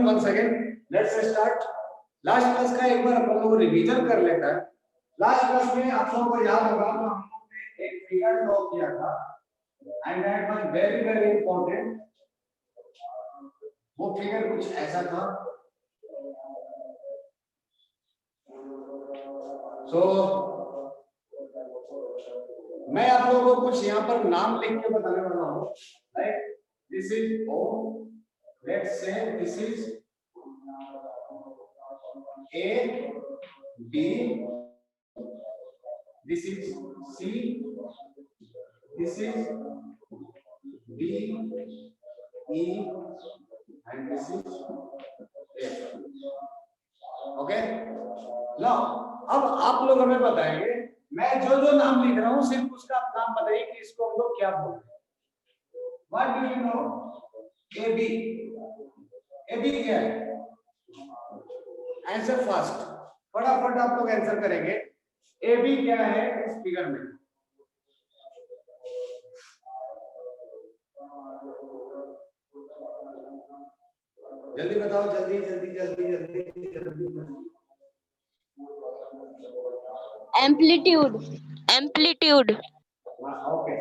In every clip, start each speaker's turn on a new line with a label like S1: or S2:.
S1: One second, let's start. Last class का एक बार अपन लोग रिवीजन कर लेता है। लास्ट क्लास में आप लोगों को याद होगा तो हम लोग ने एक फिगर ड्रॉ किया था and that was very very important. वो फिगर कुछ ऐसा था। सो मैं आप लोगों को कुछ यहाँ पर नाम लिख के बताने वाला हूँ। Like this is O, let's say this is A, B, this is C, this is D, E, and this is F. Okay? Now, अब आप लोग हमें बताएंगे, मैं जो जो नाम लिख रहा हूँ सिर्फ उसका आप नाम बताइए कि इसको हम लोग क्या बोलते हैं। What do you know? AB. AB क्या है? आंसर फास्ट, फटाफट आप लोग आंसर करेंगे। AB क्या है इस फिगर में? जल्दी बताओ, जल्दी जल्दी जल्दी जल्दी जल्दी।
S2: एम्पलीट्यूड। एम्पलीट्यूड।
S1: ओके,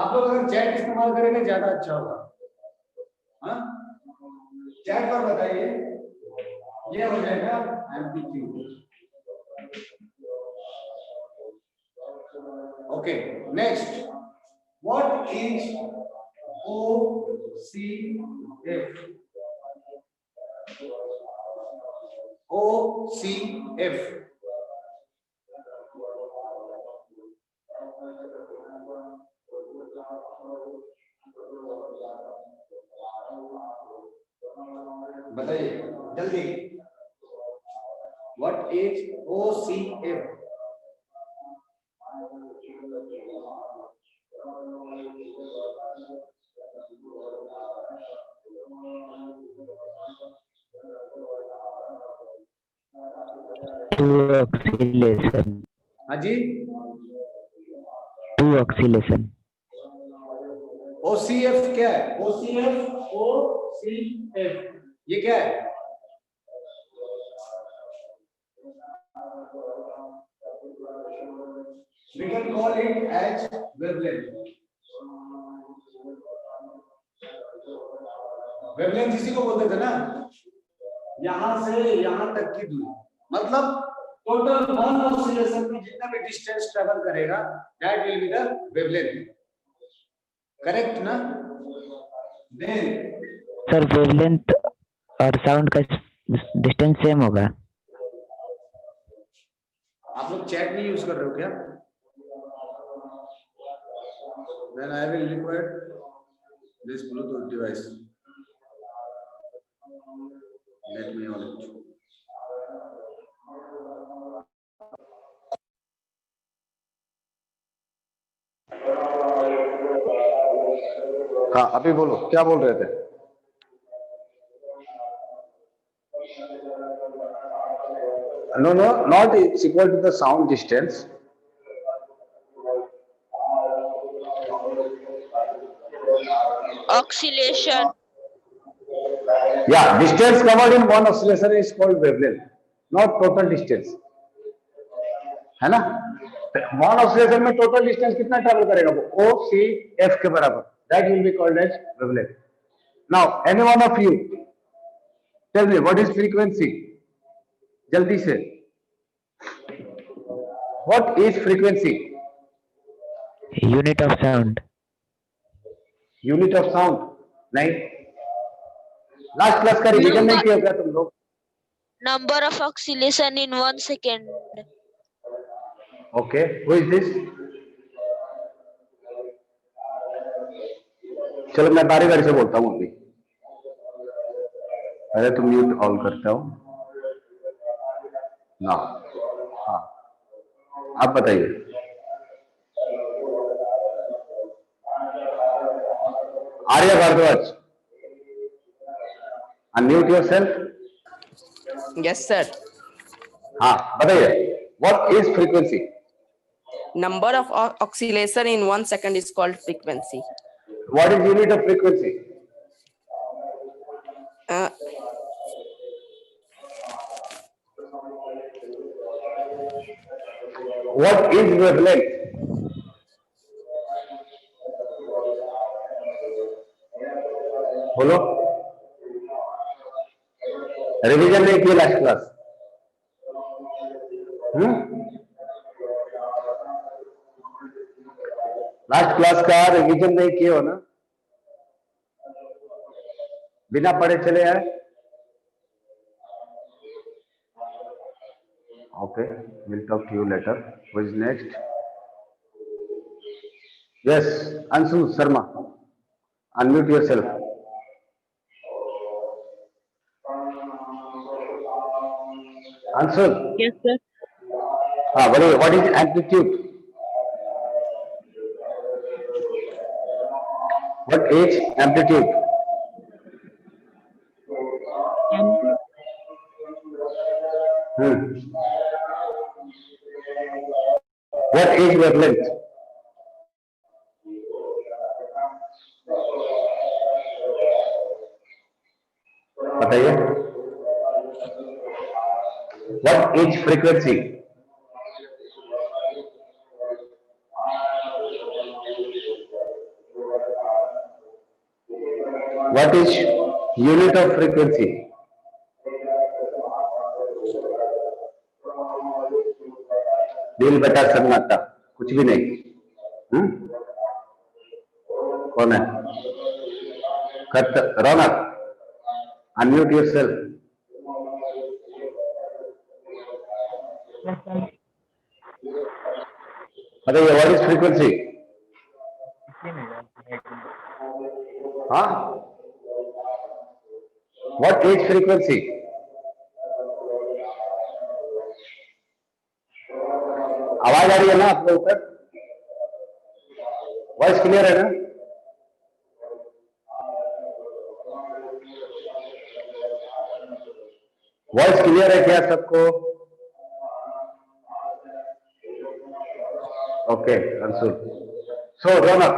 S1: आप लोग अगर चैट इस्तेमाल करेंगे ज्यादा अच्छा होगा। हाँ, चैट पर बताइए, ये हो जाएगा amplitude. Okay, next, what is OCF? OCF बताइए जल्दी। What is OCF?
S3: ऑक्सीलेशन।
S1: हाँ जी,
S3: टू ऑक्सीलेशन।
S1: OCF क्या है? OCF ये क्या है? We can call it as wavelength। Wavelength इसी को बोलते थे ना, यहां से यहां तक की दूरी, मतलब टोटल वन ऑसिलेशन में जितना भी डिस्टेंस ट्रेवल करेगा that will be the wavelength. Correct ना? देन
S3: सर वेवलेंथ और साउंड का डिस्टेंस सेम होगा।
S1: आप लोग चैट नहीं यूज कर रहे हो क्या? Then I will require this Bluetooth device. Let me on it.
S4: हाँ, अभी बोलो क्या बोल रहे थे? No, not it's equal to the sound distance.
S2: Oscillation.
S4: Yeah, distance covered in one oscillation is called wavelength, not total distance, है ना? One oscillation में टोटल डिस्टेंस कितना ट्रेवल करेगा? वो OCF के बराबर, that will be called as wavelength. Now, any one of you tell me what is frequency? जल्दी से, what is frequency?
S3: Unit of sound.
S4: Unit of sound नहीं, last class का revision नहीं किया क्या तुम लोग?
S2: Number of oscillation in 1 second.
S4: Okay, who is this? चलो मैं बारी बारी से बोलता हूँ अभी। पहले तुम म्यूट ऑन करता हूँ ना। हाँ, आप बताइए। Arya Bhardwaj, unmute yourself.
S5: Yes sir.
S4: हाँ बताइए, what is frequency?
S5: Number of oscillation in 1 second is called frequency.
S4: What is unit of frequency? what is wavelength? बोलो, रिवीजन नहीं किया लास्ट क्लास? लास्ट क्लास का रिवीजन नहीं किए हो ना? बिना पढ़े चले आए? Okay, will talk to you later. What is next? Yes, Anshu Sharma, unmute yourself. Answer.
S2: Yes, sir.
S4: What is amplitude? What is amplitude? What is wavelength? बताइए. What is frequency? What is unit of frequency? दिल बता सन्नाटा, कुछ भी नहीं. कौन है? रौनक, unmute yourself. बताइए, व्हाट इज फ्रीक्वेंसी? हाँ, व्हाट इज फ्रीक्वेंसी? आवाज आ रही है ना आप लोगों तक? वॉइस क्लियर है ना? वॉइस क्लियर है क्या सबको? Okay, Anshul. So Raunak,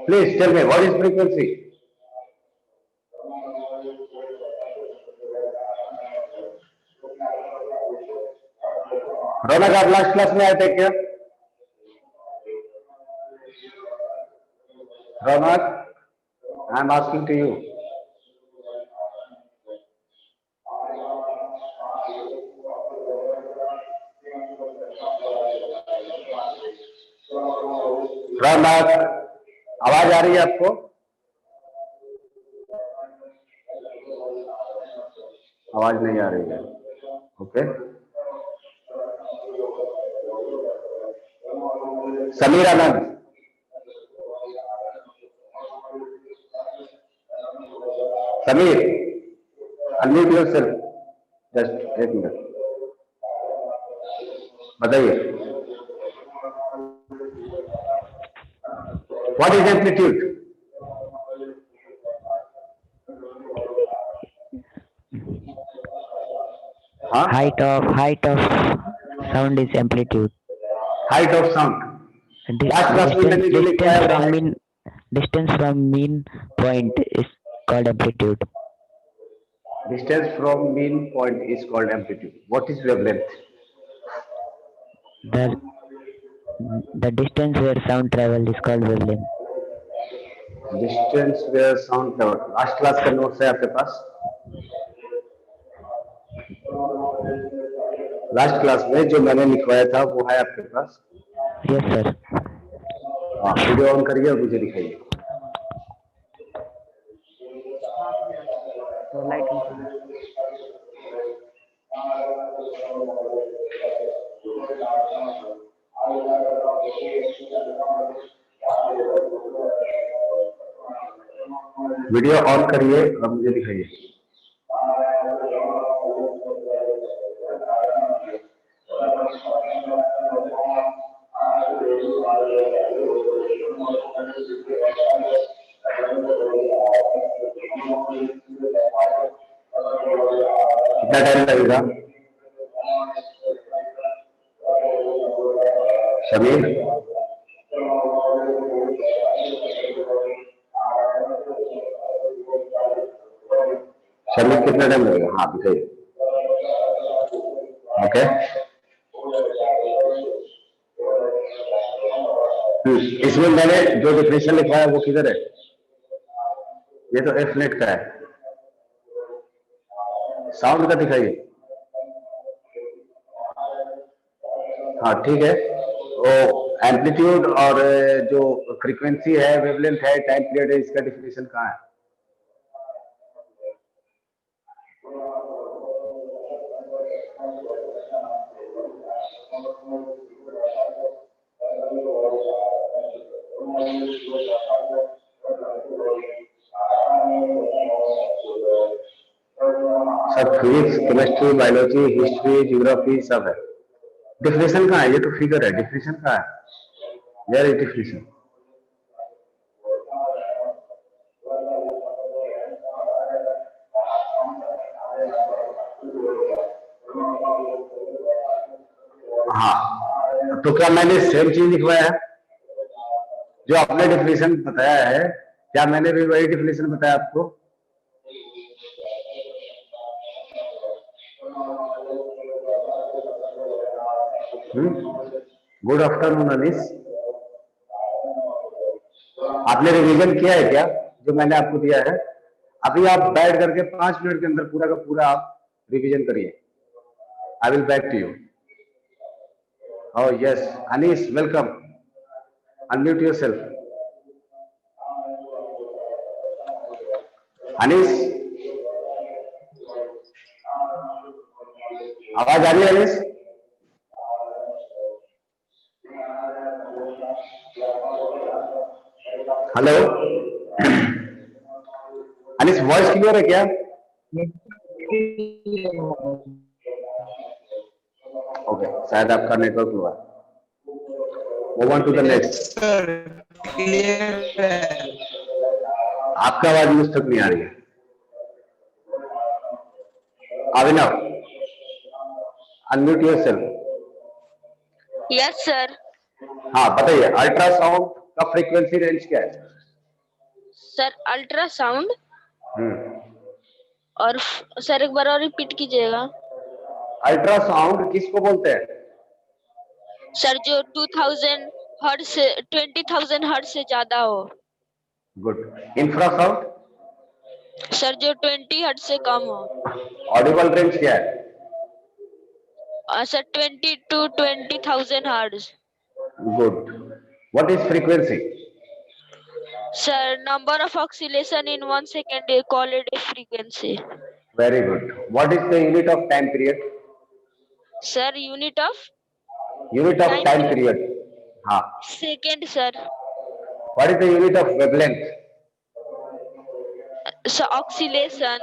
S4: please tell me what is frequency? Raunak, आप लास्ट क्लास में आए थे क्या? Raunak, I am asking to you. Raunak, आवाज आ रही है आपको? आवाज नहीं आ रही है. ओके. समीर आनंद, समीर, अनम्यूट योरसेल्फ. जस्ट एक मिनट, बताइए. What is amplitude? हाँ?
S3: Height of sound is amplitude.
S4: Height of sound. Last class में मैंने जो लिखा है
S3: distance from mean point is called amplitude.
S4: Distance from mean point is called amplitude. What is wavelength?
S3: The distance where sound travel is called wavelength.
S4: Distance where sound travel. Last class का notes है आपके पास? Last class में जो मैंने लिखवाया था वो है आपके पास?
S3: Yes sir.
S4: हाँ, वीडियो ऑन करिए और मुझे दिखाइए. वीडियो ऑन करिए और मुझे दिखाइए. कितना टाइम लगेगा? समीर, समीर कितना टाइम लगेगा? हाँ, दिखाइए. ओके. इसमें मैंने जो डिफिनेशन लिखवाया वो किधर है? ये तो एफ नेट का है, साउंड का दिखाइए। हाँ ठीक है, वो एम्पलीट्यूड और जो फ्रीक्वेंसी है, वेवलेंथ है, टाइम पीरियड है, इसका डिफिनेशन कहाँ है? सब physics, chemistry, biology, history, geography सब है। डिफिनेशन कहाँ है? ये तो फिगर है, डिफिनेशन कहाँ है? Where is definition? हाँ, तो क्या मैंने सेम चीज लिखवाया है जो आपने डिफिनेशन बताया है? क्या मैंने भी वही डिफिनेशन बताया आपको? गुड आफ्टरनून अनीस, आपने रिवीजन किया है क्या जो मैंने आपको दिया है? अभी आप बैठ करके 5 मिनट के अंदर पूरा का पूरा आप रिवीजन करिए। I will back to you. Oh yes, Anis, welcome. Unmute yourself. Anis, आवाज आ रही है Anis? Hello Anis, voice clear है क्या? ओके, शायद आपका नेटवर्क हुआ। Move on to the next. आपका आवाज मुझ तक नहीं आ रही है। Abhinav, unmute yourself.
S2: Yes, sir.
S4: हाँ बताइए, अल्ट्रासाउंड का फ्रीक्वेंसी रेंज क्या है?
S2: Sir, ultrasound
S4: हम्म,
S2: और सर एक बार और रिपीट कीजिएगा।
S4: अल्ट्रासाउंड किसको बोलते हैं?
S2: सर जो 2000 हर्ट्ज से 20,000 हर्ट्ज से ज्यादा हो।
S4: गुड। इंफ्रासाउंड?
S2: सर जो 20 हर्ट्ज से कम हो।
S4: ऑडिबल रेंज क्या है?
S2: Sir 20 to 20,000 hertz.
S4: Good. What is frequency?
S2: Sir, number of oscillation in 1 second is called a frequency.
S4: Very good. What is the unit of time period?
S2: Sir, unit of
S4: unit of
S2: Time
S4: time period? हाँ।
S2: second, sir.
S4: What is the unit of wavelength?
S2: So oscillation,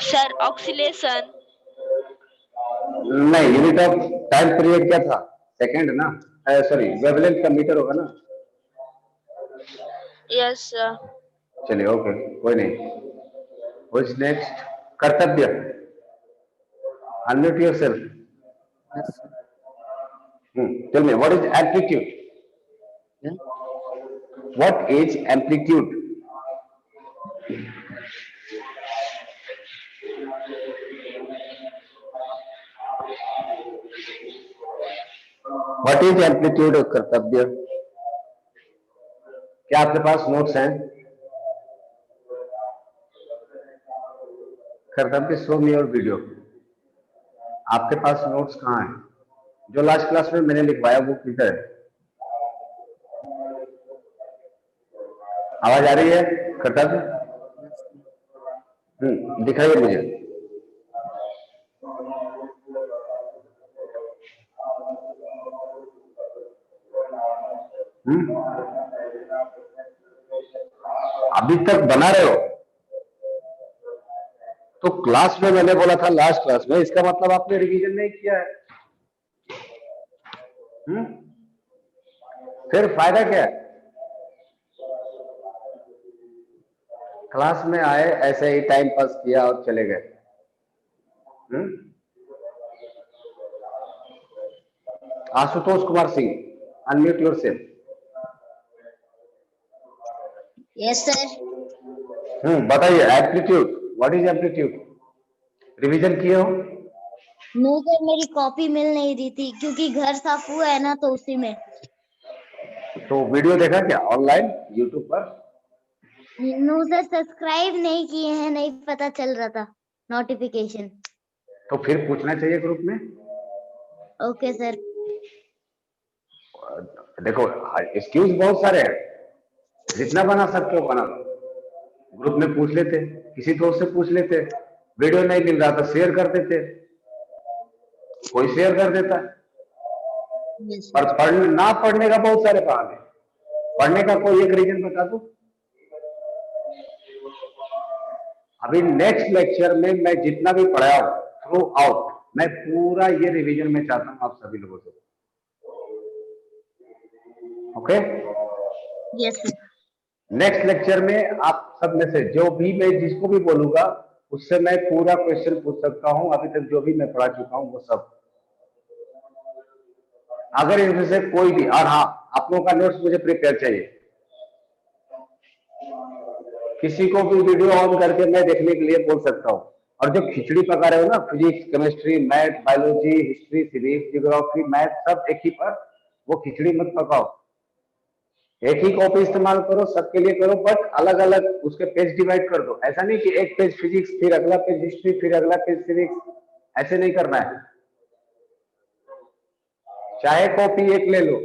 S2: sir, oscillation.
S4: नहीं, unit of time period क्या था? Second ना? Sorry, wavelength का metre होगा ना?
S2: Yes, sir.
S4: चलिए, okay, कोई नहीं। What is next? Kartavya. Unmute yourself. Tell me, what is amplitude? What is amplitude? What is amplitude of कर्तव्य? क्या आपके पास नोट्स हैं? कर्तव्य, शो मी योर वीडियो। आपके पास नोट्स कहाँ हैं? जो लास्ट क्लास में मैंने लिखवाया वो किधर है? आवाज आ रही है? कर्तव्य, दिखाइए मुझे। अभी तक बना रहे हो? तो क्लास में मैंने बोला था, लास्ट क्लास में, इसका मतलब आपने रिवीजन नहीं किया है। फिर फायदा क्या है? क्लास में आए, ऐसे ही टाइम पास किया और चले गए। Ashutosh Kumar Singh, unmute yourself.
S6: Yes sir.
S4: बताइए, amplitude, what is amplitude? Revision किए हो?
S6: नो सर, मेरी कॉपी मिल नहीं रही थी क्योंकि घर साफ हुआ है ना, तो उसी में।
S4: तो वीडियो देखा क्या ऑनलाइन यूट्यूब पर?
S6: नो सर, सब्सक्राइब नहीं किए हैं, नहीं पता चल रहा था नोटिफिकेशन।
S4: तो फिर पूछना चाहिए ग्रुप में।
S6: Okay sir.
S4: देखो एक्सक्यूज बहुत सारे हैं, जितना बना सकते हो बना लो। ग्रुप में पूछ लेते, किसी दोस्त से पूछ लेते, वीडियो नहीं मिल रहा तो शेयर कर देते, कोई शेयर कर देता।
S6: यस
S4: पर पढ़ने ना पढ़ने का बहुत सारे बहाने, पढ़ने का कोई एक रीजन बता दो। अभी नेक्स्ट लेक्चर में मैं जितना भी पढ़ाया हूं थ्रू आउट, मैं पूरा ये रिवीजन में चाहता हूं आप सभी लोगों से। Okay,
S6: yes sir.
S4: Next lecture में आप सब में से जो भी मैं जिसको भी बोलूंगा उससे मैं पूरा क्वेश्चन पूछ सकता हूं। अभी तक जो भी मैं पढ़ा चुका हूं वो सब, अगर इनमें से कोई भी, और हाँ आप लोगों का नोट्स मुझे प्रिपेयर चाहिए। किसी को भी वीडियो ऑन करके मैं देखने के लिए बोल सकता हूँ। और जो खिचड़ी पका रहे हो ना, physics, chemistry, math, biology, history, civics, geography, math, सब एक ही पर, वो खिचड़ी मत पकाओ। एक ही कॉपी इस्तेमाल करो, सबके लिए करो, बट अलग अलग उसके पेज डिवाइड कर दो। ऐसा नहीं कि एक पेज फिजिक्स, फिर अगला पेज हिस्ट्री, फिर अगला पेज सिविक्स, ऐसे नहीं करना है। चाहे कॉपी एक ले लो,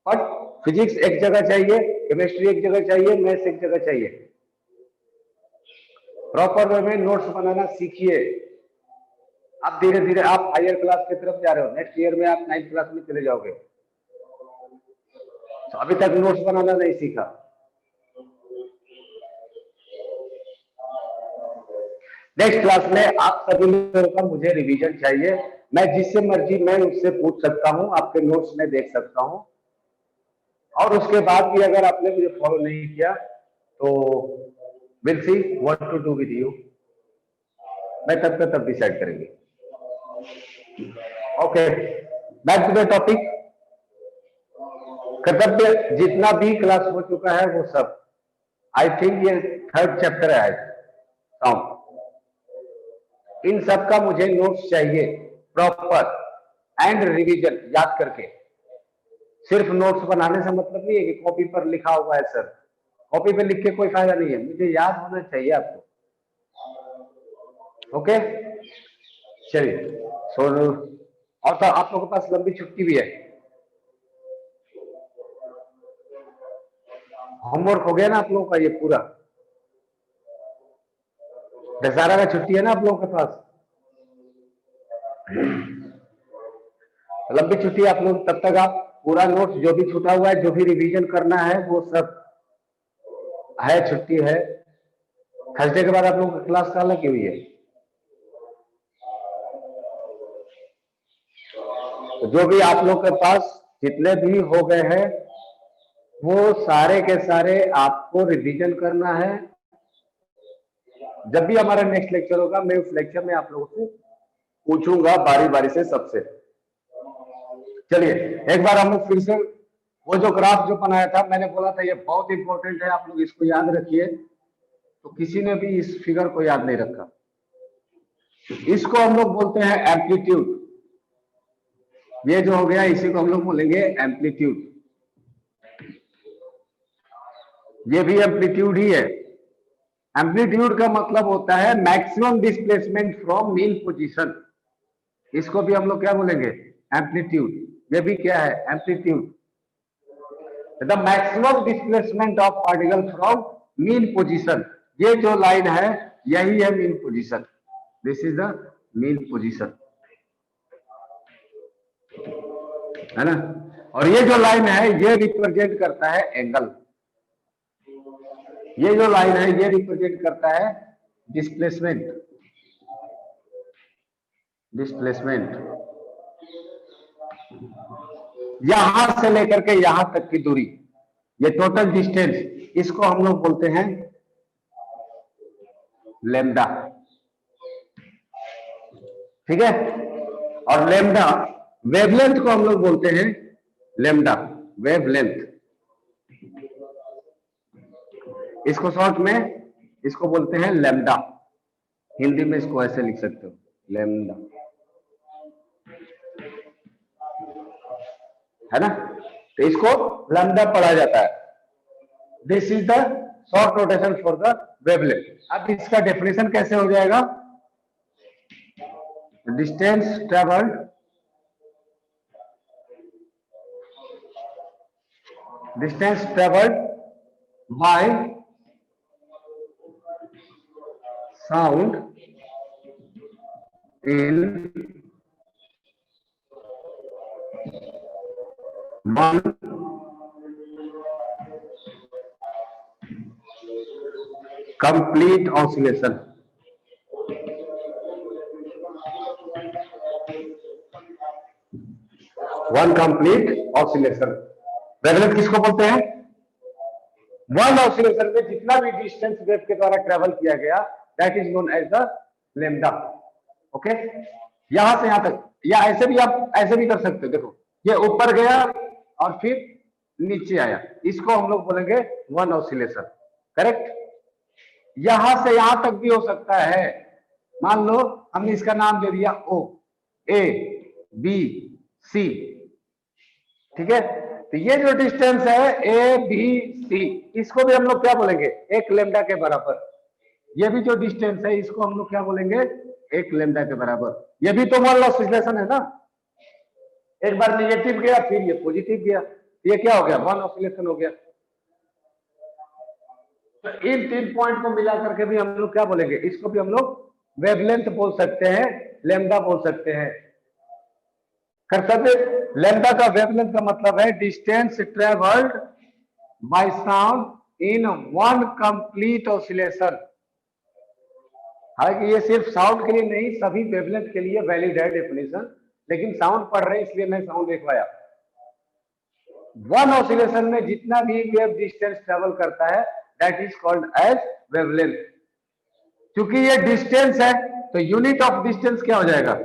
S4: बट फिजिक्स एक जगह चाहिए, केमिस्ट्री एक जगह चाहिए, मैथ्स एक जगह चाहिए। प्रॉपर वे में नोट्स बनाना सीखिए। अब धीरे धीरे आप हायर क्लास की तरफ जा रहे हो, नेक्स्ट ईयर में आप 9th क्लास में चले जाओगे, तो अभी तक नोट्स बनाना नहीं सीखा। नेक्स्ट क्लास में आप सभी लोगों का मुझे रिवीजन चाहिए। मैं जिससे मर्जी मैं उससे पूछ सकता हूं, आपके नोट्स में देख सकता हूं, और उसके बाद भी अगर आपने मुझे फॉलो नहीं किया तो will see what to do with you. मैं तब तक तब डिसाइड करेंगे। Okay, back to the topic. कर्तव्य जितना भी क्लास हो चुका है वो सब, आई थिंक ये 3rd चैप्टर है साउंड, इन सब का मुझे नोट्स चाहिए प्रॉपर एंड रिवीजन याद करके। सिर्फ नोट्स बनाने से मतलब नहीं है कि कॉपी पर लिखा हुआ है सर, कॉपी पे लिख के कोई फायदा नहीं है, मुझे याद होना चाहिए आपको। ओके चलिए, सो और तो आप लोगों के पास लंबी छुट्टी भी है, होमवर्क हो गया ना आप लोगों का ये पूरा? दशहरा का छुट्टी है ना आप लोगों के पास? लंबी छुट्टी आप लोग, तब तक आप पूरा नोट्स जो भी छूटा हुआ है, जो भी रिवीजन करना है वो सब है, छुट्टी है। थर्सडे के बाद आप लोगों की क्लास कहाँ लगी हुई है? तो जो भी आप लोग के पास जितने भी हो गए हैं वो सारे के सारे आपको रिवीजन करना है। जब भी हमारा नेक्स्ट लेक्चर होगा मैं उस लेक्चर में आप लोगों से पूछूंगा बारी बारी से सबसे। चलिए एक बार हम लोग फिर से वो जो ग्राफ जो बनाया था, मैंने बोला था ये बहुत इंपॉर्टेंट है, आप लोग इसको याद रखिए। तो किसी ने भी इस फिगर को याद नहीं रखा। इसको हम लोग बोलते हैं एम्पलीट्यूड। ये जो हो गया इसी को हम लोग बोलेंगे एम्पलीट्यूड। ये भी एम्पलीट्यूड ही है। एम्पलीट्यूड का मतलब होता है maximum displacement from mean position. इसको भी हम लोग क्या बोलेंगे? एम्पलीट्यूड। ये भी क्या है? Amplitude. The maximum displacement of particle from mean position. ये जो लाइन है यही है mean position. This is the mean position, है ना? और ये जो लाइन है ये रिप्रेजेंट करता है एंगल। ये जो लाइन है ये रिप्रेजेंट करता है डिस्प्लेसमेंट। डिस्प्लेसमेंट यहां से लेकर के यहां तक की दूरी, ये टोटल डिस्टेंस, इसको हम लोग बोलते हैं लैम्डा। ठीक है? और लैम्डा वेवलेंथ को हम लोग बोलते हैं लैम्डा वेवलेंथ। इसको शॉर्ट में इसको बोलते हैं लैम्डा। हिंदी में इसको ऐसे लिख सकते हो, लैम्डा। है ना, तो इसको लैम्डा पढ़ा जाता है। This is the short notation for the wavelength. अब इसका डेफिनेशन कैसे हो जाएगा? Distance travelled by sound in one complete oscillation. One complete oscillation. Wavelength किसको बोलते हैं? वन ऑसिलेशन में जितना भी डिस्टेंस वेव के द्वारा ट्रेवल किया गया, that is known as the lambda. Okay, यहां से यहां तक, या ऐसे भी आप ऐसे भी कर सकते हो। देखो, ये ऊपर गया और फिर नीचे आया, इसको हम लोग बोलेंगे वन ऑसिलेशन। करेक्ट। यहां से यहां तक भी हो सकता है। मान लो हमने इसका नाम दे दिया ओ, ए बी सी, ठीक है। तो ये जो डिस्टेंस है ए बी सी, इसको भी हम लोग क्या बोलेंगे? एक लेम्डा के बराबर। ये भी जो डिस्टेंस है इसको हम लोग क्या बोलेंगे? एक लेम्डा के बराबर। ये भी तो वन ऑसिलेशन है ना। एक बार निगेटिव गया, फिर ये पॉजिटिव गया, ये क्या हो गया? वन ऑसिलेशन हो गया। तो इन 3 पॉइंट को मिला करके भी हम लोग क्या बोलेंगे? इसको भी हम लोग वेवलेंथ बोल सकते हैं, लेम्डा बोल सकते हैं। कर्तव्य लेम्डा का वेवलेंथ का मतलब है distance travelled by sound in one complete oscillation. हालांकि ये सिर्फ साउंड के लिए नहीं, सभी वेवलेंथ के लिए वैलिड है डेफिनेशन, लेकिन साउंड पढ़ रहे हैं इसलिए मैं साउंड लिखवाया। वन ऑसिलेशन में जितना भी वेव डिस्टेंस ट्रेवल करता है, that is called as wavelength. क्योंकि ये डिस्टेंस है तो यूनिट ऑफ डिस्टेंस क्या हो जाएगा?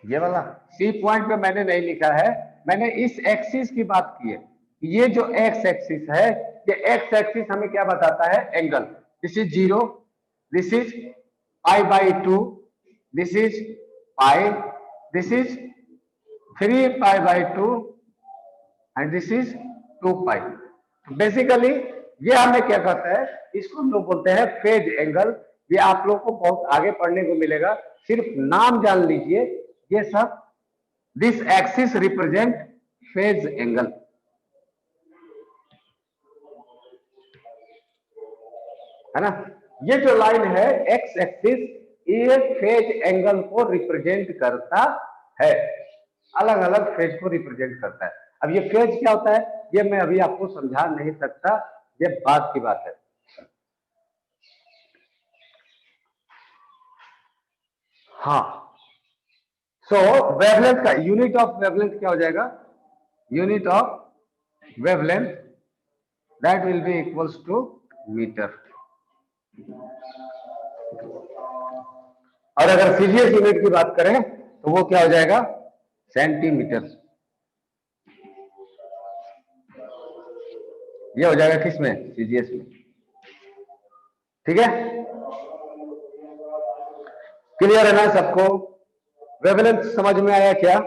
S4: ये वाला सी पॉइंट पे मैंने नहीं लिखा है, मैंने इस एक्सिस की बात की है। ये जो एक्स एक्सिस है, ये एक्स एक्सिस हमें क्या बताता है? Angle. This is 0, this is π/2, this is pi, this is 3π/2 and this is 2π। Basically ये हमें क्या कहता है? इसको हम लोग बोलते हैं फेज एंगल। ये आप लोग को बहुत आगे पढ़ने को मिलेगा, सिर्फ नाम जान लीजिए। ये सब this axis represent phase angle, है ना। ये जो लाइन है एक्स एक्सिस, ये फेज एंगल को रिप्रेजेंट करता है, अलग अलग फेज को रिप्रेजेंट करता है। अब ये फेज क्या होता है ये मैं अभी आपको समझा नहीं सकता, ये बात की बात है। हाँ, सो वेवलेंथ का यूनिट ऑफ वेवलेंथ क्या हो जाएगा? Unit of wavelength that will be equals to metre. और अगर सीजीएस यूनिट की बात करें तो वो क्या हो जाएगा? सेंटीमीटर। ये हो जाएगा किसमें? सीजीएस में। ठीक है, क्लियर है ना सबको? वेवलेंथ समझ में आया क्या?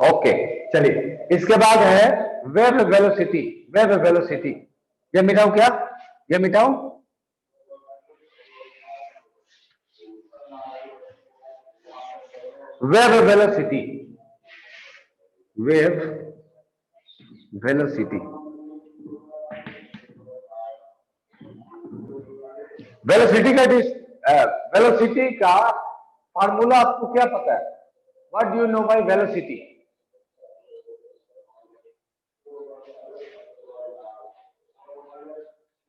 S4: ओके, चलिए इसके बाद है वेव वेलोसिटी। वेव वेलोसिटी ये मिटाऊं क्या? ये मिटाऊं? Wave velocity, wave velocity, velocity का फॉर्मूला आपको क्या पता है? What do you know by velocity?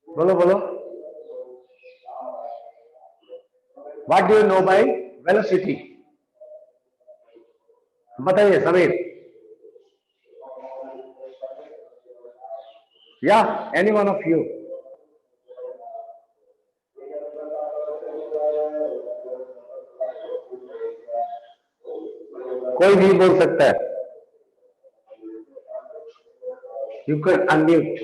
S4: बोलो बोलो, what do you know by velocity? बताइए समीर, या एनी वन ऑफ यू? कोई भी बोल सकता है। You can unmute.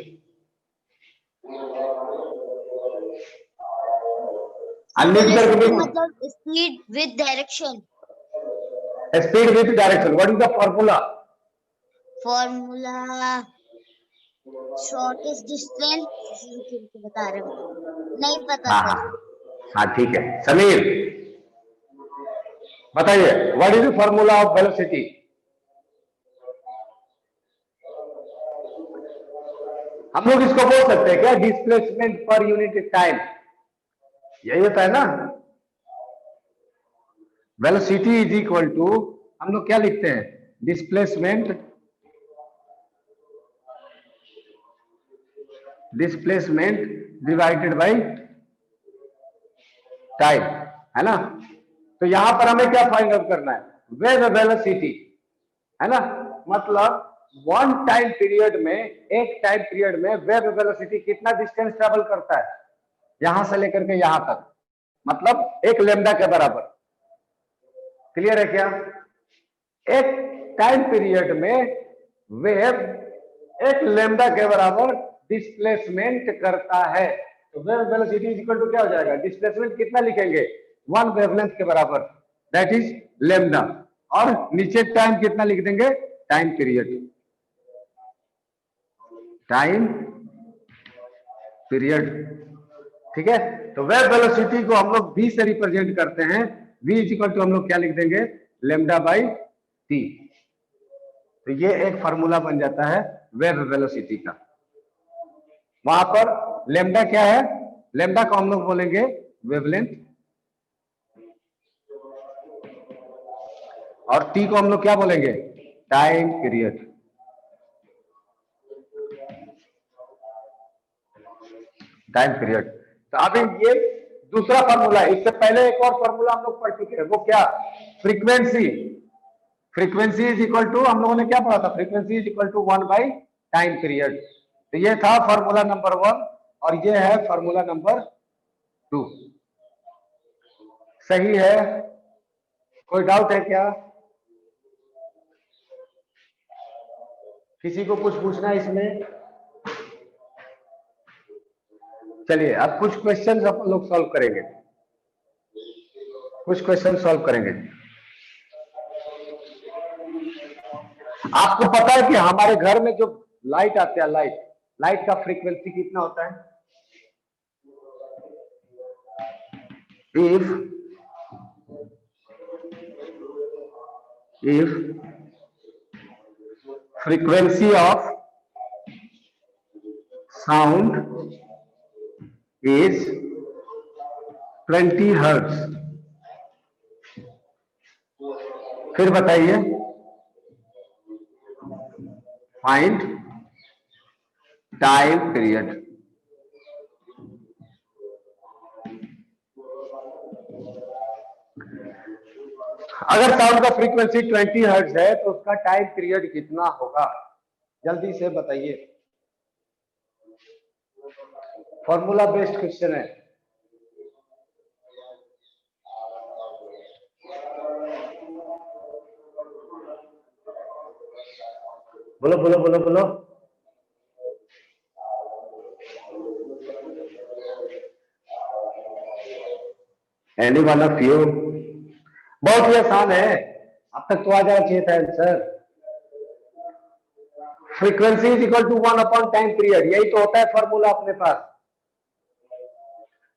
S4: Unmute करके भी
S6: मतलब speed with direction.
S4: speed with direction. What is the formula?
S6: Formula shortest distance बता रहे हो, नहीं पता
S4: हाँ
S6: सर।
S4: हाँ ठीक है। समीर बताइए, what is the formula of velocity? हम लोग इसको बोल सकते हैं क्या, डिस्प्लेसमेंट पर यूनिट टाइम, यही होता है ना। वेलोसिटी इज इक्वल टू, हम लोग क्या लिखते हैं, डिस्प्लेसमेंट डिवाइडेड बाय टाइम, है ना। तो यहां पर हमें क्या फाइंड आउट करना है, वेव वेलोसिटी, है ना। मतलब वन टाइम पीरियड में, एक टाइम पीरियड में वेव वेलोसिटी कितना डिस्टेंस ट्रेवल करता है, यहां से लेकर के यहां तक, मतलब एक लेमडा के बराबर। क्लियर है क्या? एक टाइम पीरियड में वेव एक लेमडा के बराबर डिस्प्लेसमेंट करता है, तो वेव वेलोसिटी इक्वल टू क्या हो जाएगा, डिस्प्लेसमेंट कितना लिखेंगे, वन वेवलेंथ के बराबर, दैट इज लेमडा, और नीचे टाइम कितना लिख देंगे, टाइम पीरियड, टाइम पीरियड। ठीक है, तो वेव वेलोसिटी को हम लोग v से रिप्रेजेंट करते हैं, v इज इक्वल टू हम लोग क्या लिख देंगे, लेमडा बाई टी। तो ये एक फार्मूला बन जाता है वेव वेलोसिटी का। वहां पर लेमडा क्या है, लेमडा को हम लोग बोलेंगे वेवलेंथ, और टी को हम लोग क्या बोलेंगे, टाइम पीरियड। Time period. तो अभी ये दूसरा फार्मूला है, इससे पहले एक और फार्मूला हम लोग पढ़ चुके हैं, वो क्या, frequency. Frequency is equal to, हम लोगों ने क्या पढ़ा था, frequency is equal to 1 by time period. तो ये था फार्मूला नंबर 1 और ये है फार्मूला नंबर 2। सही है, कोई डाउट है क्या, किसी को कुछ पूछना है इसमें? चलिए अब कुछ क्वेश्चंस अपन लोग सॉल्व करेंगे, कुछ क्वेश्चन सॉल्व करेंगे। आपको पता है कि हमारे घर में जो लाइट आते हैं, लाइट का फ्रीक्वेंसी कितना होता है? if frequency of sound is 20 hertz, फिर बताइए, फाइंड टाइम पीरियड। अगर साउंड का फ्रीक्वेंसी 20 हर्ट्ज है तो उसका टाइम पीरियड कितना होगा, जल्दी से बताइए। फॉर्मूला बेस्ड क्वेश्चन है। बोलो बोलो बोलो बोलो। Any one of you? बहुत ही आसान है, अब तक तो आ जाना चाहिए था answer. Frequency is equal to 1 upon time period, यही तो होता है फॉर्मूला अपने पास।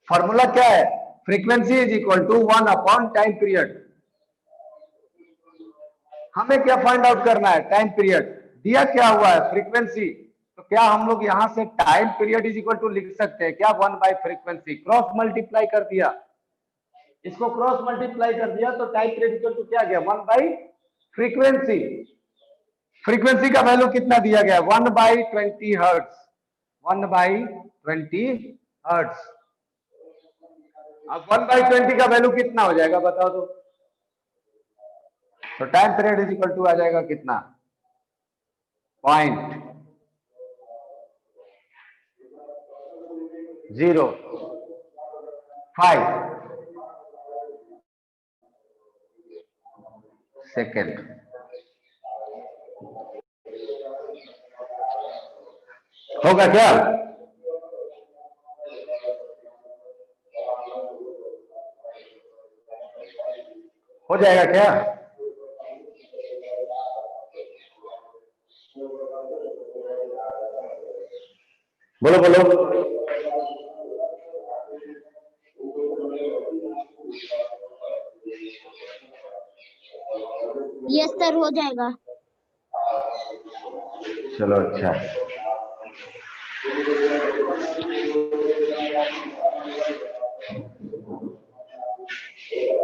S4: फॉर्मूला क्या है, frequency is equal to 1 upon time period. हमें क्या फाइंड आउट करना है, टाइम पीरियड। दिया क्या हुआ है, फ्रीक्वेंसी, तो क्या हम लोग यहां से time period is equal to लिख सकते हैं क्या, 1 बाई फ्रीक्वेंसी, क्रॉस मल्टीप्लाई कर दिया, इसको क्रॉस मल्टीप्लाई कर दिया तो टाइम पीरियड इक्वल टू क्या गया, 1 बाई फ्रीक्वेंसी। फ्रीक्वेंसी का वैल्यू कितना दिया गया, 1 बाई 20 हर्ट्ज, 1 बाई 20 हर्ट्ज। अब 1 बाई 20 का वैल्यू कितना हो जाएगा बताओ तो time period is equal to आ जाएगा कितना, 0.05 सेकेंड। होगा क्या? हो जाएगा क्या? बोलो बोलो।
S6: यस सर, हो जाएगा।
S4: चलो अच्छा।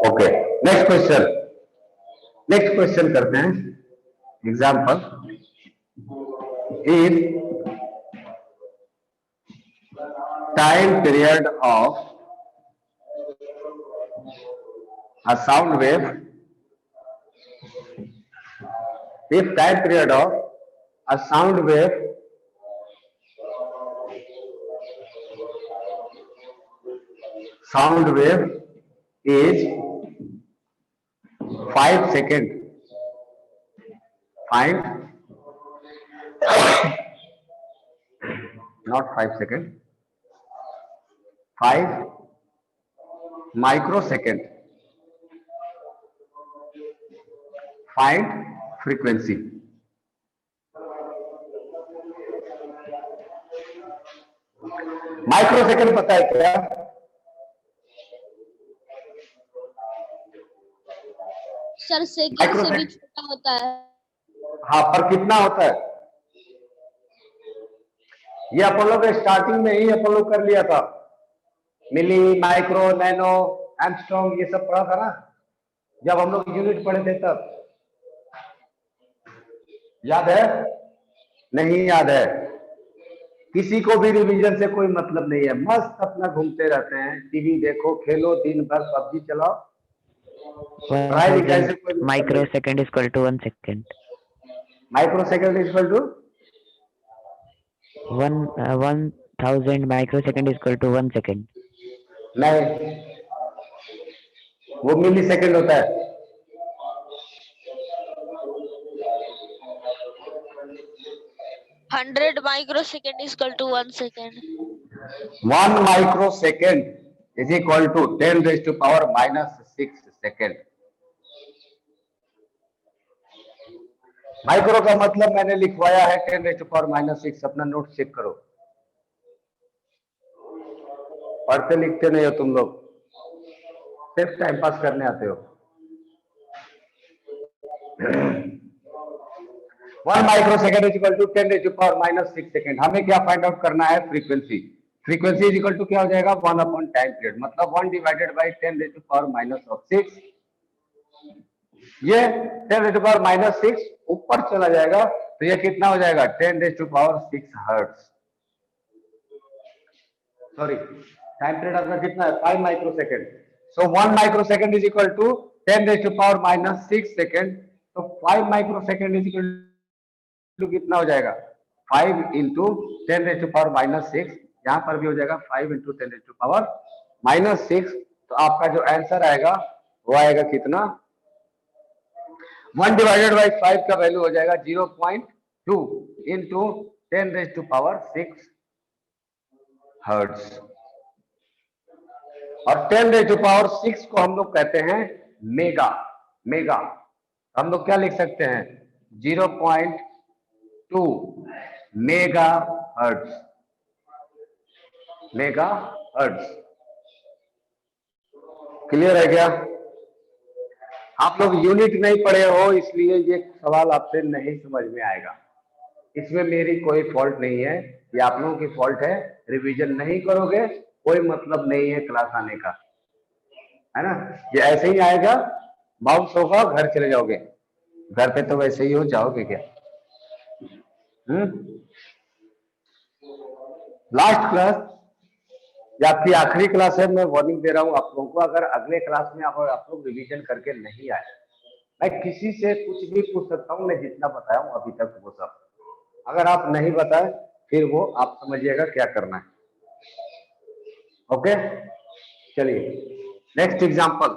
S4: Okay, next question. Next question करते हैं। Example is time period of a sound wave, if time period of a sound wave is 5 seconds, find not 5 seconds, 5 microsecond, find frequency। Microsecond पता है क्या?
S2: Sir second से भी छोटा होता है।
S4: हाँ, पर कितना होता है? ये अपन लोग स्टार्टिंग में ही अपन लोग कर लिया था। मिली, माइक्रो, नैनो, एंगस्ट्रॉम, ये सब पढ़ा था ना जब हम लोग यूनिट पढ़े थे तब। याद है? नहीं याद है? किसी को भी रिवीजन से कोई मतलब नहीं है, मस्त अपना घूमते रहते हैं, टीवी देखो, खेलो, दिन भर पबजी चलाओ, पढ़ाई लिखाई से कोई
S3: microsecond is equal to 1 second.
S4: Microsecond is equal to
S3: 1000 microsecond is equal to 1 second.
S4: नहीं, वो मिली सेकंड होता है।
S2: Hundred microsecond is equal to 1 second.
S4: 1 microsecond is equal to 10 raised to power -6 second. Micro का मतलब मैंने लिखवाया है 10 raised to power -6। अपना नोट चेक करो, पढ़ते लिखते नहीं हो तुम लोग, सिर्फ टाइम पास करने आते हो। 1 microsecond is equal to 10 raised to power -6 second. हमें क्या फाइंड आउट करना है? Frequency. Frequency is equal to क्या हो जाएगा? 1 अपॉन टाइम पीरियड, मतलब 1 divided by 10 raised to power -6। ये 10 raised to power -6 ऊपर चला जाएगा तो ये कितना हो जाएगा? 10 raised to power 6 hertz. Sorry, time period आपका कितना है? 5 microsecond. So 1 microsecond is equal to 10 raised to power -6 second. तो 5 माइक्रोसेकंड इज इक्वल टू कितना हो जाएगा? 5 इंटू 10 raised to power -6। यहां पर भी हो जाएगा 5 इंटू 10 raised to power -6। तो आपका जो आंसर आएगा वो आएगा कितना? 1 डिवाइडेड बाई 5 का वैल्यू हो जाएगा 0.2 into 10 raised to power 6 hertz. और 10 raised to power 6 को हम लोग कहते हैं मेगा। मेगा हम लोग क्या लिख सकते हैं? 0.2 mega hertz. Mega hertz clear है क्या? आप लोग यूनिट नहीं पढ़े हो इसलिए ये सवाल आपसे नहीं समझ में आएगा। इसमें मेरी कोई फॉल्ट नहीं है, ये आप लोगों की फॉल्ट है। रिवीजन नहीं करोगे कोई मतलब नहीं है क्लास आने का, है ना? ये ऐसे ही आएगा, बाउंस होगा, घर चले जाओगे। घर पे तो वैसे ही हो जाओगे क्या? लास्ट क्लास या आपकी आखिरी क्लास है, मैं वार्निंग दे रहा हूं आप लोगों को। अगर अगले क्लास में आप लोग रिवीजन करके नहीं आए, मैं किसी से कुछ भी पूछ सकता हूं, मैं जितना बताया हूं अभी तक वो सब। अगर आप नहीं बताए फिर वो आप समझिएगा क्या करना है। ओके, चलिए नेक्स्ट एग्जांपल।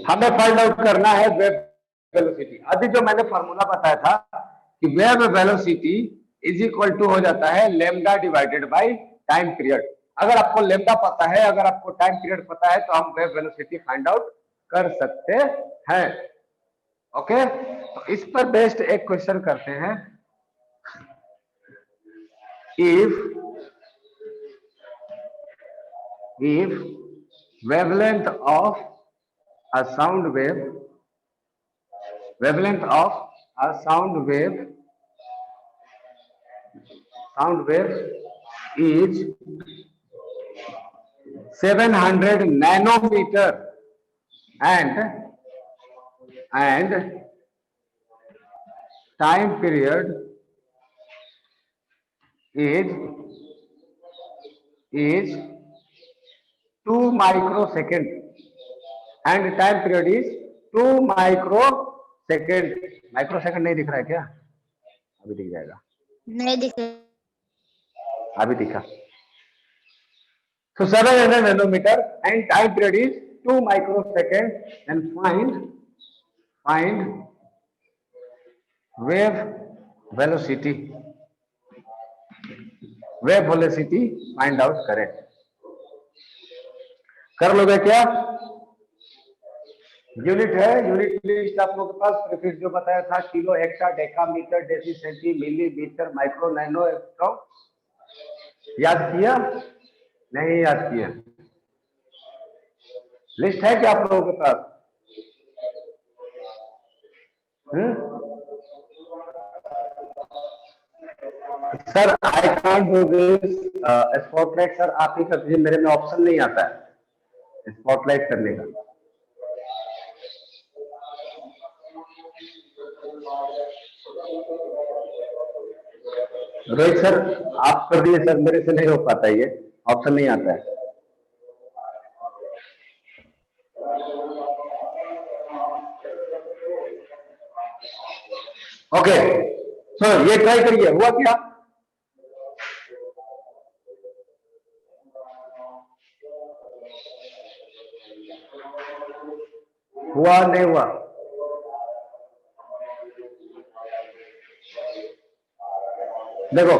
S4: हमें फाइंड आउट करना है वेव वेलोसिटी। अभी जो मैंने फार्मूला बताया था कि wave velocity is equal to हो जाता है lambda divided by time period. अगर आपको लेमडा पता है, अगर आपको टाइम पीरियड पता है, तो हम वेव वेलोसिटी फाइंड आउट कर सकते हैं। ओके, तो इस पर बेस्ड एक क्वेश्चन करते हैं। if wavelength of a sound wave is 700 nanometer and time period is 2 microsecond and time period is 2 microsecond। Microsecond नहीं दिख रहा है क्या? अभी दिख जाएगा।
S6: नहीं दिख
S4: अभी दिखा। So 700 nanometer and time period is 2 microsecond and find wave velocity find out करें। कर लोगे क्या? यूनिट है, यूनिट लिस्ट आप लोगों के पास प्रीफिक्स जो बताया था, kilo, hecto, decametre, deci, centi, millimetre, micro, nano, electron, याद किया? नहीं याद किया? लिस्ट है क्या आप लोगों के पास? Sir I can't do this spotlight. Sir आप ही कर दीजिए, मेरे में ऑप्शन नहीं आता है स्पॉटलाइट करने का। रोहित सर आप कर दिए सर, मेरे से नहीं हो पाता, ये ऑप्शन नहीं आता है। ओके, सो ये ट्राई करिए। हुआ क्या? हुआ नहीं हुआ? देखो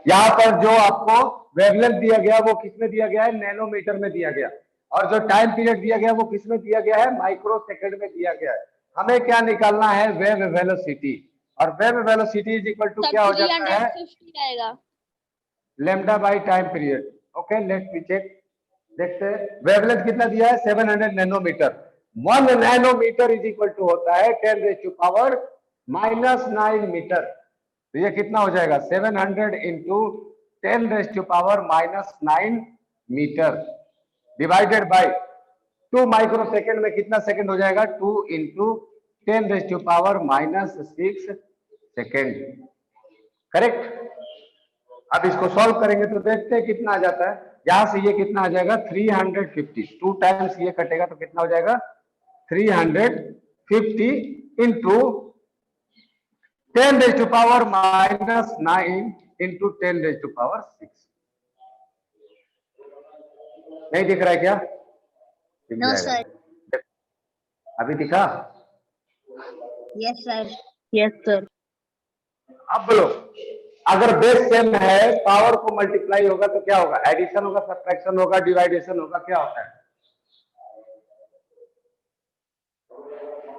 S4: यहां पर जो आपको वेवलेंथ दिया गया वो किसमें दिया गया है? नैनोमीटर में दिया गया। और जो टाइम पीरियड दिया गया वो किसमें दिया गया है? माइक्रो सेकंड में दिया गया है। हमें क्या निकालना है? Wave velocity. और wave velocity is equal to क्या हो जाता है?
S2: 350 आएगा।
S4: Lambda by time period. Okay, let me check. देखते हैं वेवलेंथ कितना दिया है? 700 nanometre. 1 nanometre is equal to होता है 10⁻⁻9 मीटर। तो ये कितना हो जाएगा? 700 into 10⁻⁻9 metre divided by 2 microsecond में कितना सेकंड हो जाएगा? 2 इंटू 10⁻⁻6 सेकंड। करेक्ट। अब इसको सॉल्व करेंगे तो देखते हैं कितना आ जाता है। यहां से ये कितना आ जाएगा? 350। 2 टाइम्स ये कटेगा तो कितना हो जाएगा? 350 इंटू 10⁻⁻9 इंटू 10⁻6। नहीं दिख रहा है क्या?
S6: No sir.
S4: अभी दिखा?
S6: Yes sir. Yes sir.
S4: अब बोलो, अगर बेस सेम है, पावर को मल्टीप्लाई होगा तो क्या होगा? एडिशन होगा, सब्ट्रैक्शन होगा, डिवाइडेशन होगा, क्या होता है?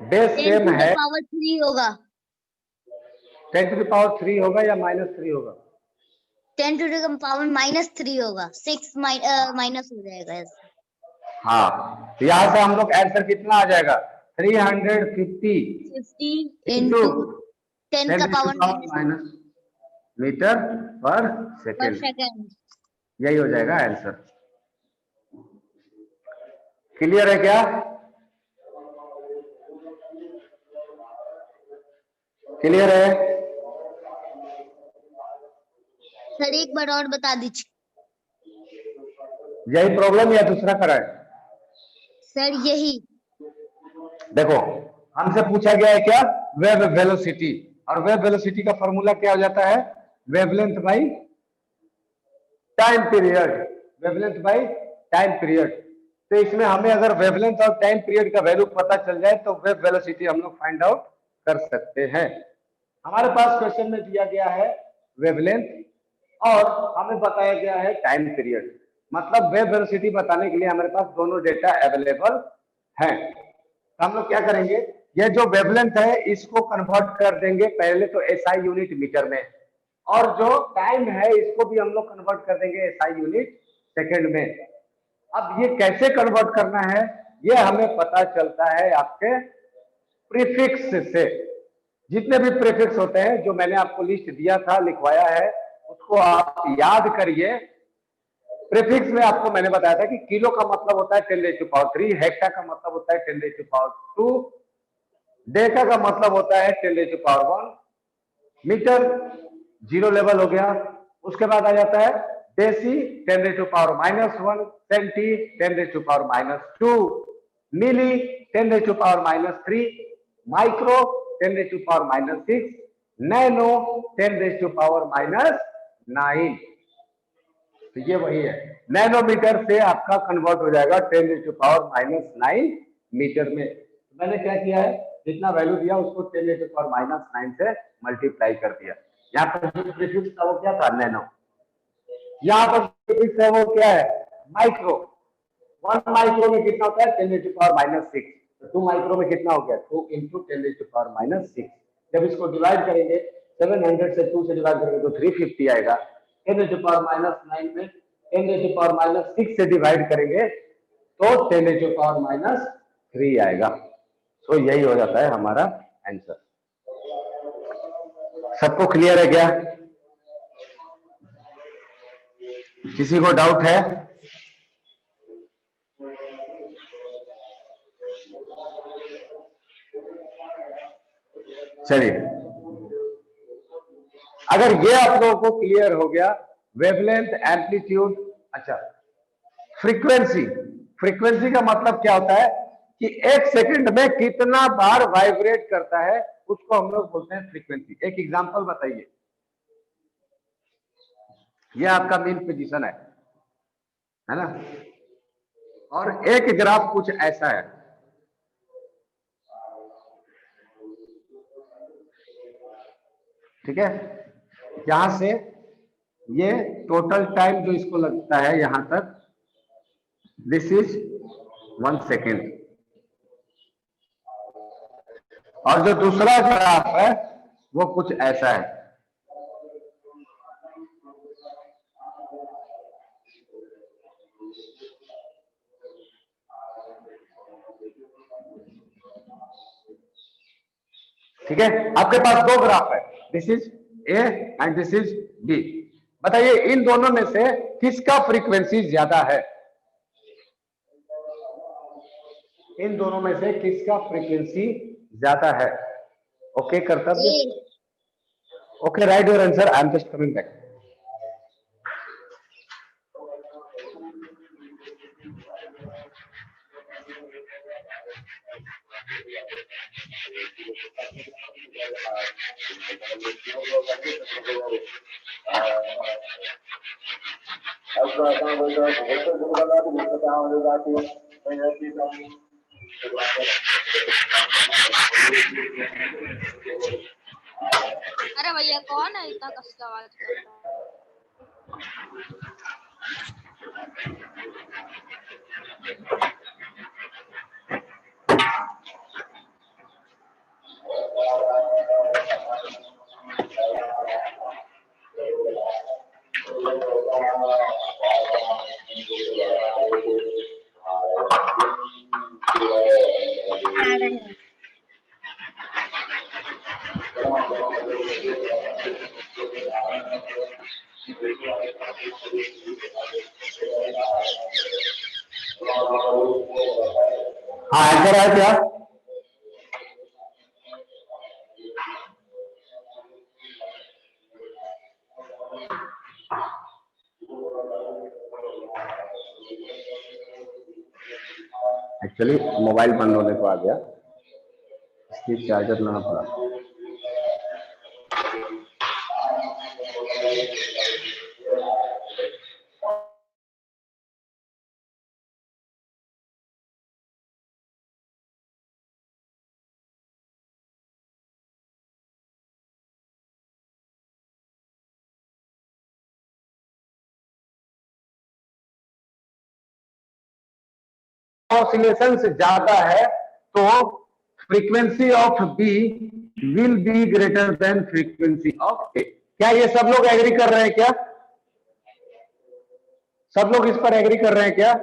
S4: बेस सेम है,
S6: पावर 3 होगा।
S4: 10 टू द पावर 3 होगा या -3 होगा?
S6: 10 टू द पावर -3 होगा। 6 माइनस हो जाएगा।
S4: हाँ, तो यहां से हम लोग आंसर कितना आ जाएगा? 350
S6: इंटू 10 का पावर
S4: माइनस मीटर पर सेकेंड। यही हो जाएगा आंसर। क्लियर है क्या? क्लियर है?
S6: सर एक बार और बता दीजिए।
S4: यही प्रॉब्लम या दूसरा कराए?
S6: सर यही।
S4: देखो हमसे पूछा गया है क्या? Wave velocity. और वेव वेलोसिटी का फॉर्मूला क्या हो जाता है? Wavelength by time period. Wavelength by time period. तो इसमें हमें अगर वेवलेंथ और टाइम पीरियड का वैल्यू पता चल जाए तो वेव वेलोसिटी हम लोग फाइंड आउट कर सकते हैं। हमारे पास क्वेश्चन में दिया गया है वेवलेंथ और हमें बताया गया है टाइम पीरियड, मतलब वेव वेलोसिटी बताने के लिए हमारे पास दोनों डेटा अवेलेबल हैं। तो हम लोग क्या करेंगे, ये जो वेवलेंथ है इसको कन्वर्ट कर देंगे पहले तो एसआई यूनिट मीटर में, और जो टाइम है इसको भी हम लोग कन्वर्ट कर देंगे एसआई यूनिट सेकंड में। अब ये कैसे कन्वर्ट करना है ये हमें पता चलता है आपके प्रीफिक्स से। जितने भी प्रीफिक्स होते हैं जो मैंने आपको लिस्ट दिया था, लिखवाया है, उसको आप याद करिए। प्रीफिक्स में आपको मैंने बताया था कि किलो का मतलब होता है 10⁻3, हेक्टा का मतलब होता है 10⁻2, डेका का मतलब होता है 10⁻1, मीटर जीरो लेवल हो गया। उसके बाद आ जाता है डेसी 10⁻⁻1, सेंटी 10⁻⁻2, मिली 10⁻⁻3, माइक्रो 10⁻⁻6, नैनो 10⁻�9। तो ये वही है, नैनोमीटर से आपका कन्वर्ट हो जाएगा 10⁻⁹ मीटर में। तो मैंने क्या किया है, जितना वैल्यू दिया उसको 10⁻⁹ से मल्टीप्लाई कर दिया। यहाँ पर जो प्रीफिक्स था वो क्या था, नैनो। यहाँ पर प्रीफिक्स है वो क्या है, माइक्रो। 1 माइक्रो में कितना होता है 10⁻⁻6, तो 2 माइक्रो में कितना हो गया 2 × 10⁻⁻6। जब इसको डिवाइड करेंगे 700 से 2 से डिवाइड करेंगे तो 350 आएगा। 10⁻⁹ में 10⁻⁻6 से डिवाइड करेंगे तो 10⁻⁻3 आएगा। तो यही हो जाता है हमारा आंसर। सबको क्लियर है क्या, किसी को डाउट है? चलिए, अगर ये आप लोगों को क्लियर हो गया, वेवलेंथ, एम्पलीट्यूड। अच्छा, फ्रीक्वेंसी। फ्रीक्वेंसी का मतलब क्या होता है कि 1 सेकंड में कितना बार वाइब्रेट करता है, उसको हम लोग बोलते हैं फ्रीक्वेंसी। एक एग्जांपल बताइए। ये आपका मीन पोजीशन है ना, और एक ग्राफ कुछ ऐसा है। ठीक है, यहां से ये टोटल टाइम जो इसको लगता है यहां तक, दिस इज 1 सेकेंड। और जो दूसरा ग्राफ है वो कुछ ऐसा है। ठीक है, आपके पास 2 ग्राफ है, this is A and this is B. बताइए इन दोनों में से किसका फ्रीक्वेंसी ज्यादा है? इन दोनों में से किसका फ्रीक्वेंसी ज्यादा है? ओके, कर्तव्य। Okay, right your answer, I am just coming back.
S2: अरे भैया कौन है इतना कस का आवाज कर रहा है?
S4: हाँ, आंसर है क्या? एक्चुअली मोबाइल बंद होने को आ गया, इसकी चार्जर लाना पड़ा। ऑसिलेशन ज्यादा है तो frequency of B will be greater than frequency of A. क्या ये सब लोग एग्री कर रहे हैं क्या? सब लोग इस पर एग्री कर रहे हैं क्या?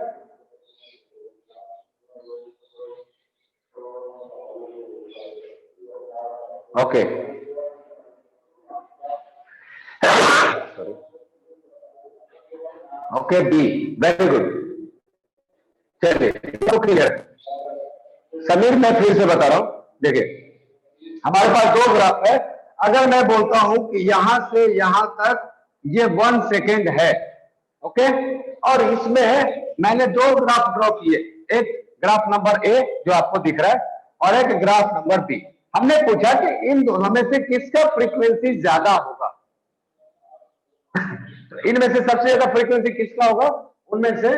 S4: Okay okay B, very good. चलिए तो क्लियर। समीर मैं फिर से बता रहा हूं, देखिए हमारे पास दो ग्राफ है। अगर मैं बोलता हूं कि यहां से यहां तक ये 1 सेकेंड है, ओके, और इसमें मैंने दो ग्राफ ड्रॉ किए, एक ग्राफ नंबर ए जो आपको दिख रहा है और एक ग्राफ नंबर बी। हमने पूछा कि इन दोनों में से किसका फ्रीक्वेंसी ज्यादा होगा। इनमें से सबसे ज्यादा फ्रीक्वेंसी किसका होगा? उनमें से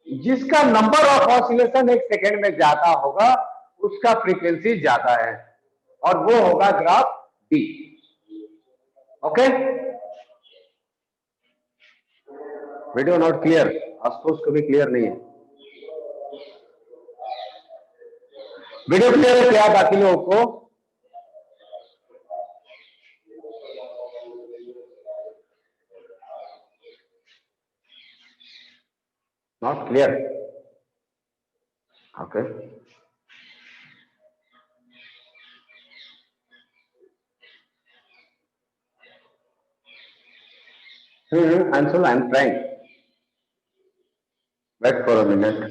S4: जिसका नंबर ऑफ ऑसिलेशन एक सेकेंड में ज्यादा होगा उसका फ्रीक्वेंसी ज्यादा है, और वो होगा graph B. Okay, video not clear? Ashutosh को भी क्लियर नहीं है। वीडियो क्लियर है क्या बाकी लोगों को? Not clear? Okay, Anshul, I'm trying. Wait for a minute.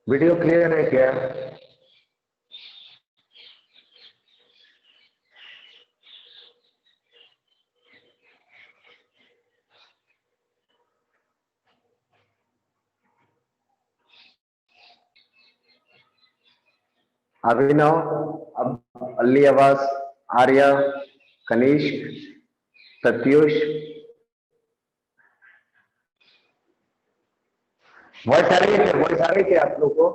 S4: Video clear है क्या? अभिनव, अब अल्ली आवाज, आर्या, कनिष्क, प्रत्युष, वॉइस आ रही है? वॉइस आ रही है आप लोग को?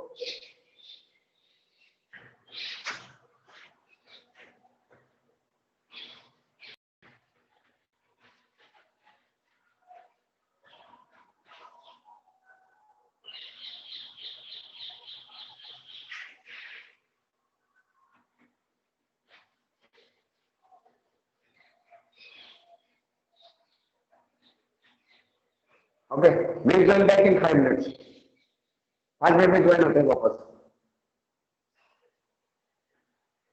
S4: Okay, we'll join back in 5 minutes. 5 minute में ज्वाइन होते हैं वापस।